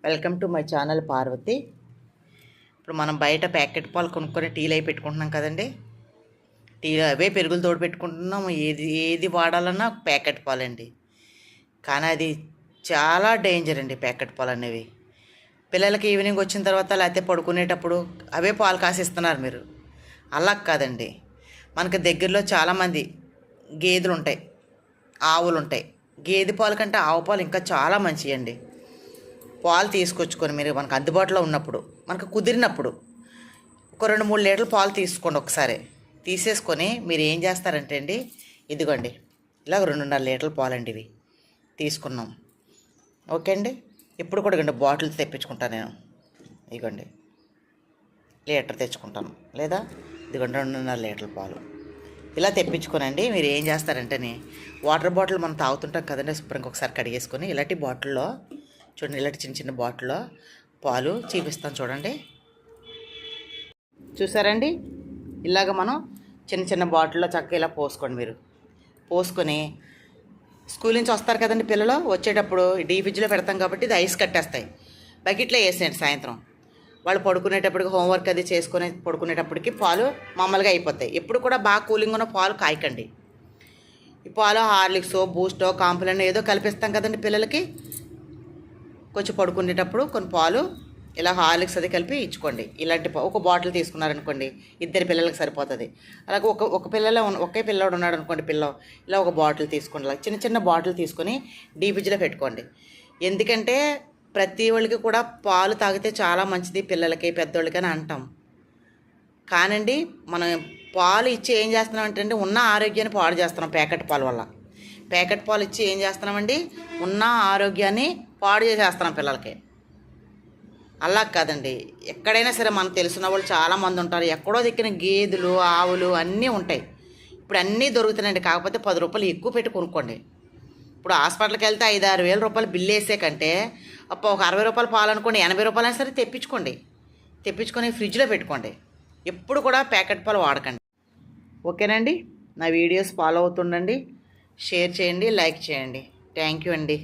Welcome to my channel Parvati. ఇప్పుడు మనం బయట ప్యాకెట్ పాలు కొనుక్కొని టీలు అయి పెట్టుకుంటున్నాం కదండి. టీలు అవే పెరుగులు తోడు పెట్టుకుంటున్నాం. ఏది వాడాలన్నా ప్యాకెట్ పాలండి. కానీ అది చాలా డేంజర్ అండి ప్యాకెట్ పాలు అనేవి. పిల్లలకి ఈవినింగ్ వచ్చిన తర్వాత లేకపోతే పడుకునేటప్పుడు అవే పాలు కాసిస్తున్నారు మీరు. అలా కాదండి. మనకు దగ్గరలో చాలామంది గేదెలు ఉంటాయి, ఆవులు ఉంటాయి. గేదె పాలు కంటే ఆవు పాలు ఇంకా చాలా మంచివి అండి. పాలు తీసుకొచ్చుకొని మీరు మనకు అందుబాటులో ఉన్నప్పుడు, మనకు కుదిరినప్పుడు ఒక 2-3 లీటర్ల పాలు తీసుకోండి. ఒకసారి తీసేసుకొని మీరు ఏం చేస్తారంటే అండి, ఇదిగోండి ఇలా 2.5 లీటర్ల పాలు అండి ఇవి తీసుకున్నాం. ఓకే అండి. ఇప్పుడు కూడా ఇవ్వండి బాటిల్ తెప్పించుకుంటాను నేను. ఇదిగోండి లీటర్ తెచ్చుకుంటాను, లేదా ఇదిగోండి 2.5 లీటర్ల పాలు ఇలా తెప్పించుకోనండి. మీరు ఏం చేస్తారంటేనే వాటర్ బాటిల్ మనం తాగుతుంటాం కదండి, శుభ్రంగా ఒకసారి కడిగేసుకొని ఇలాంటి బాటిల్లో చూడండి, ఇలాంటి చిన్న చిన్న బాటిల్లో పాలు చూపిస్తాను చూడండి. చూసారండి, ఇలాగ మనం చిన్న చిన్న బాటిల్లో చక్కగా ఇలా పోసుకోండి. మీరు పోసుకొని స్కూల్ నుంచి వస్తారు కదండి పిల్లలు, వచ్చేటప్పుడు డీ ఫ్రిడ్జ్లో పెడతాం కాబట్టి ఇది ఐస్ కట్టేస్తాయి. బకెట్లో వేసేయండి. సాయంత్రం వాళ్ళు పడుకునేటప్పటికి హోంవర్క్ అది చేసుకుని పడుకునేటప్పటికి పాలు మామూలుగా అయిపోతాయి. ఎప్పుడు కూడా బాగా కూలింగ్ ఉన్న పాలు కాయకండి. ఈ పాలు హార్లిక్సో బూస్టో కాంప్లెన్ ఏదో కల్పిస్తాం కదండి పిల్లలకి. కొంచెం పడుకునేటప్పుడు కొన్ని పాలు ఇలా హార్లిక్స్ అది కలిపి ఇచ్చుకోండి. ఇలాంటి ఒక బాటిల్ తీసుకున్నారనుకోండి, 2 పిల్లలకి సరిపోతుంది. అలాగే ఒకే పిల్లవాడు ఉన్నాడు అనుకోండి, ఇలా ఒక బాటిల్ తీసుకోండి. ఇలా చిన్న చిన్న బాటిల్ తీసుకొని డీ ఫ్రిడ్జ్లో పెట్టుకోండి. ఎందుకంటే ప్రతి వాళ్ళకి కూడా పాలు తాగితే చాలా మంచిది, పిల్లలకి పెద్దోళ్ళకి అని అంటాం. కానండి మనం పాలు ఇచ్చి ఏం చేస్తున్నాం అంటే ఉన్న ఆరోగ్యాన్ని పాడు చేస్తున్నాం ప్యాకెట్ పాల వల్ల. ప్యాకెట్ పాలు ఇచ్చి ఏం చేస్తున్నామండి, ఉన్న ఆరోగ్యాన్ని పాడు చేసేస్తున్నాం పిల్లలకి. అలా కాదండి. ఎక్కడైనా సరే మనకు తెలిసిన వాళ్ళు చాలామంది ఉంటారు. ఎక్కడో దిక్కిన గేదెలు ఆవులు అన్నీ ఉంటాయి. ఇప్పుడు అన్నీ దొరుకుతున్నాయండి. కాకపోతే 10 రూపాయలు ఎక్కువ పెట్టి కొనుక్కోండి. ఇప్పుడు హాస్పిటల్కి వెళ్తే 5-6 వేల రూపాయలు బిల్లు వేసే కంటే ఒక 60 రూపాయలు పాలు అనుకోండి, 80 రూపాయలు అయినా సరే తెప్పించుకొని ఫ్రిడ్జ్లో పెట్టుకోండి. ఎప్పుడు కూడా ప్యాకెట్ పాలు వాడకండి. ఓకేనండి. నా వీడియోస్ ఫాలో అవుతుండండి, షేర్ చేయండి, లైక్ చేయండి. థ్యాంక్ యూ అండి.